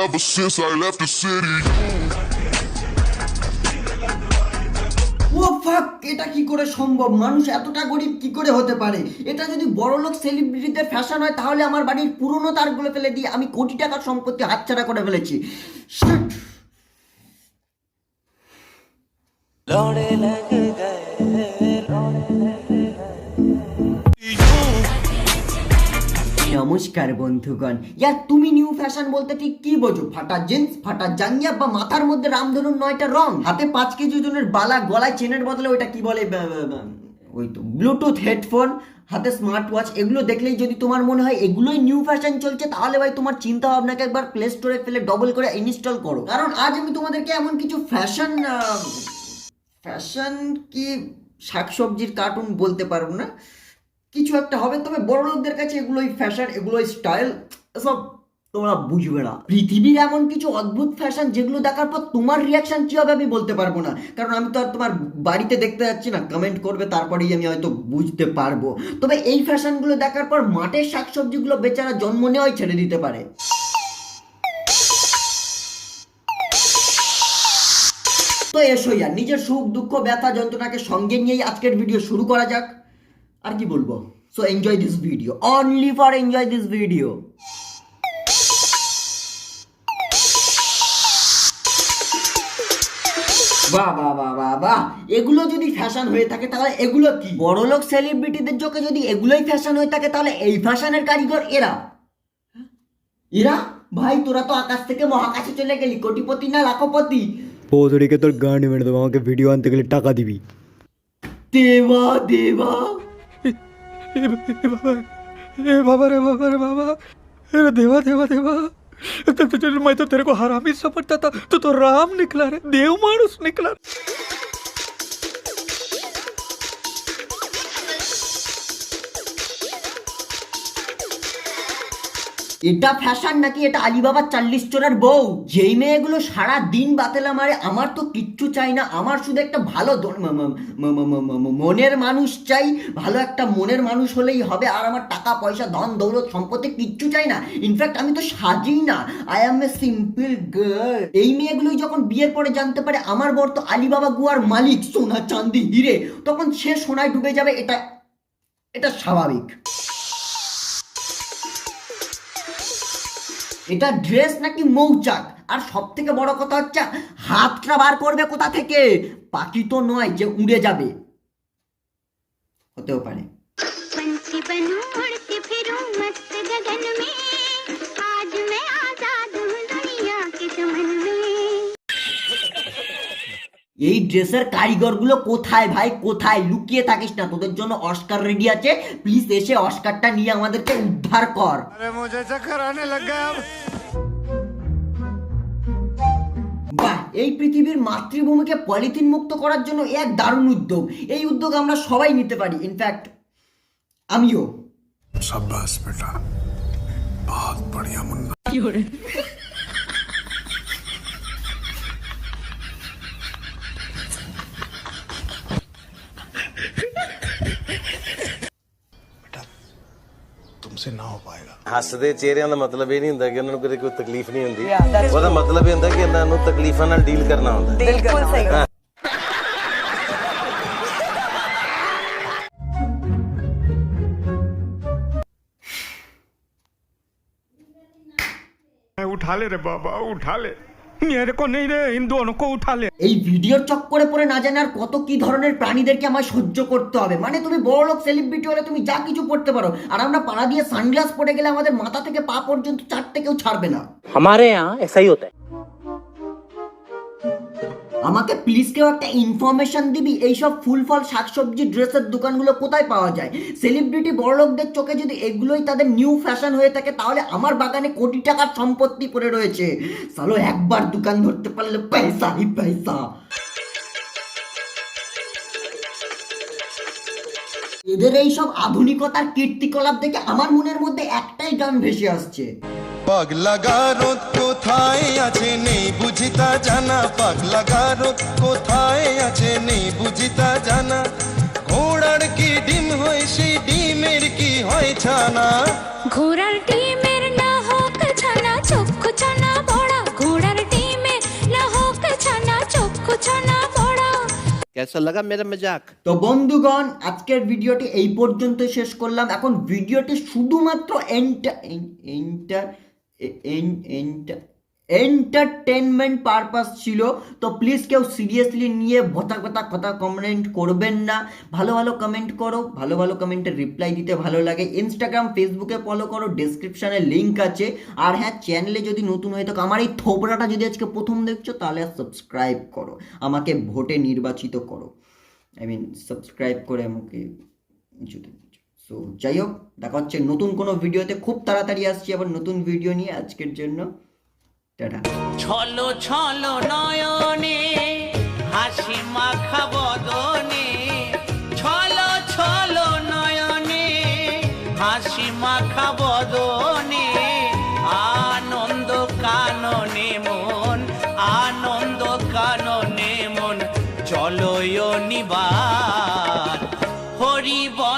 ever since I left the city. ও ফাক, এটা কি করে সম্ভব? মানুষ এতটা গরিব কি করে হতে পারে? এটা যদি বড়লোক সেলিব্রিটিদের ফ্যাশন হয় তাহলে আমার বাড়ির পুরনো তারগুলো ফেলে দিয়ে আমি কোটি টাকার সম্পত্তি হাতছাড়া করে ফেলেছি। Shit! নমস্কার বন্ধুগণ। ইয়ার তুমি নিউ ফ্যাশন বলতে ঠিক কি বোঝো? ফাটা জিন্স, ফাটা জাঙ্গিয়া, বা মাথার মধ্যে রামধনুর 9টা রং, হাতে 5 কেজি ওজনের বালা, গলায় চেনের বদলে ওইটা কি বলে, ওই তো ব্লুটুথ হেডফোন, হাতে স্মার্ট ওয়াচ, এগুলো দেখলেই যদি তোমার মনে হয় এগুলোই নিউ ফ্যাশন চলছে, তাহলে ভাই তোমার চিন্তা ভাবনাকে একবার প্লে স্টোরে ফেলে ডবল করে ইনস্টল করো। কারণ আজ আমি তোমাদেরকে এমন কিছু ফ্যাশন কি শাকসবজির কার্টুন বলতে পারবো না, কিছু একটা হবে, তবে বড় লোকদের কাছে এগুলোই ফ্যাশন, এগুলোই স্টাইল, সব তোমরা বুঝবে না। পৃথিবীর এমন কিছু অদ্ভুত ফ্যাশন যেগুলো দেখার পর তোমার রিয়াকশন কি হবে আমি বলতে পারবো না, কারণ আমি তো আর তোমার বাড়িতে দেখতে যাচ্ছি না, কমেন্ট করবে তারপরেই আমি হয়তো বুঝতে পারবো। তবে এই ফ্যাশনগুলো দেখার পর মাঠের শাকসবজিগুলো বেচারা জন্ম নেওয়াই ছেড়ে দিতে পারে। তো এসো ইয়ার, নিজের সুখ দুঃখ ব্যথা যন্ত্রণাকে সঙ্গে নিয়েই আজকের ভিডিও শুরু করা যাক। আর কি বলবো, so enjoy this video, only for enjoy this video. বাহ বাহ বাহ বাহ বাহ, এগুলো যদি ফ্যাশন হয়ে থাকে তাহলে এগুলো কি? বড়লোক সেলিব্রিটিদের চোখে যদি এগুলোই ফ্যাশন হয়ে থাকে তাহলে এই ফ্যাশনের কারিগর এরা ভাই, তোরা তো আকাশ থেকে মহাকাশে চলে গেলি, কোটিপতি না লাখপতি। পৌধুরীকে তোর গান মেরে দেবো, আমাকে ভিডিও আনতে গেলে টাকা দিবি। দেবা দেবা बाबा रे बाबा रे बाबा, अरे देवा देवा देवा, मैं तो तेरे को हरामी समझता था, तो राम निकला रे, देव मानुस निकला। এটা ফ্যাশন নাকি এটা আলিবাবার 40 চোরের বউ? যেই মেয়েগুলো সারা দিন বাতেলা মারে, আমার তো কিচ্ছু চাই না, আমার শুধু একটা ভালো মনের মানুষ চাই, ভালো একটা মনের মানুষ হলেই হবে, আর আমার টাকা পয়সা ধন দৌলত সম্পত্তি কিচ্ছু চাই না। ইনফ্যাক্ট আমি তো সাজি না, I am a simple girl. এই মেয়েগুলোই যখন বিয়ের পরে জানতে পারে আমার বর তো আলিবাবা গুয়ার মালিক, সোনা চাঁদি হিরে, তখন সে সোনায় ডুবে যাবে, এটা স্বাভাবিক। এটা ড্রেস নাকি মৌচাক? আর সব থেকে বড় কথা হচ্ছে হাতটা বার করবে কোথা থেকে? পাখি তো নয় যে উড়ে যাবে, হতেও পারে। এই ড্রেসের কারিগরগুলো কোথায় ভাই, কোথায়? লুকিয়ে থাকিস না, তোদের জন্য অস্কার রেডি আছে, প্লিজ এসে অস্কারটা নিয়ে আমাদেরকে উদ্ধার কর। বাহ, এই পৃথিবীর মাতৃভূমিকে পলিথিন মুক্ত করার জন্য এক দারুণ উদ্যোগ। এই উদ্যোগ আমরা সবাই নিতে পারি, ইনফ্যাক্ট আমিও। शाबाश बेटा, बहुत बढ़िया मुन्ना। तुमसे ना हो पाएगा। ਹੱਸਦੇ ਚਿਹਰਿਆਂ ਦਾ ਮਤਲਬ ਇਹ ਨਹੀਂ ਹੁੰਦਾ ਕਿ ਉਹਨਾਂ ਨੂੰ ਕਦੇ ਕੋਈ ਤਕਲੀਫ ਨਹੀਂ ਹੁੰਦੀ, ਉਹਦਾ ਮਤਲਬ ਇਹ ਹੁੰਦਾ ਕਿ ਇਹਨਾਂ ਨੂੰ ਤਕਲੀਫਾਂ ਨਾਲ ਡੀਲ ਕਰਨਾ ਹੁੰਦਾ। ਬਿਲਕੁਲ ਸਹੀ। उठा ले रे बाबा, उठा ले, मेरे को नहीं रे, इन दोनों को उठा ले। এই ভিডিওর চক্করে পড়ে না জানে আর কত কি ধরনের প্রাণীদেরকে আমার সহ্য করতে হবে। মানে তুমি বড়লোক সেলিব্রিটি হলে তুমি যা কিছু পড়তে পারো, আর আমরা পাড়া দিয়ে সানগ্লাস পরে গেলে আমাদের মাথা থেকে পা পর্যন্ত চারটে কেউ ছাড়বে না। हमारे यहाँ ऐसा ही होता है। আমাকে প্লিজ কেউ একটা ইনফরমেশন দিবি, এইসব ফুল ফল শাকসবজি ড্রেসের দোকানগুলো কোথায় পাওয়া যায়? সেলিব্রিটি বড়লোকদের চোখে যদি এগুলোই তাদের নিউ ফ্যাশন হয়ে থাকে তাহলে আমার বাগানে কোটি টাকার সম্পত্তি পড়ে রয়েছে। সালো একবার দোকান ধরতে পারলে পয়সা হি পয়সা। এদের এইসব আধুনিকতার কীর্তিকলাপ দেখে আমার মনের মধ্যে একটাই গান ভেসে আসছে, পাগলা গারদ কোথায় আছে নেই বুঝিতা জানা, পাগলা গারদ কোথায় আছে নেই বুঝিতা জানা, ঘোড়ার কি ডিম হয় সেই ডিমের কি হয় ছানা, ঘোড়ার ডিমের না হোক ছানা, চক্ষু ছানা বড়া कैसा लगा मेरा मजाक? তো বন্ধুগণ, আজকের ভিডিওটি এই পর্যন্ত শেষ করলাম। এখন ভিডিওটি শুধুমাত্র এন্টারটেনমেন্ট পারপাস ছিল। তো প্লিজ কেউ সিরিয়াসলি নিয়ে ভতা কথা কমেন্ট করবেন না। ভালো ভালো কমেন্ট করো, ভালো ভালো কমেন্টের রিপ্লাই দিতে ভালো লাগে। ইনস্টাগ্রাম ফেসবুকে ফলো করো, ডেসক্রিপশানে লিঙ্ক আছে। আর হ্যাঁ, চ্যানেলে যদি নতুন হয়ে থাকো, আমার এই থোবড়াটা যদি আজকে প্রথম দেখছো, তাহলে সাবস্ক্রাইব করো, আমাকে ভোটে নির্বাচিত করো। সাবস্ক্রাইব করে আমাকে সো যাই হোক, দেখা হচ্ছে নতুন কোনো ভিডিওতে। খুব তাড়াতাড়ি আসছি আবার নতুন ভিডিও নিয়ে। আজকের জন্য টাটা। ছলো ছলো নয়নে হাসি মাখা বদনে, ছলো ছলো নয়নে হাসি মাখা বদনে, আনন্দ কাননে মন, আনন্দ কাননে মন, চলো নিবার হরি বল।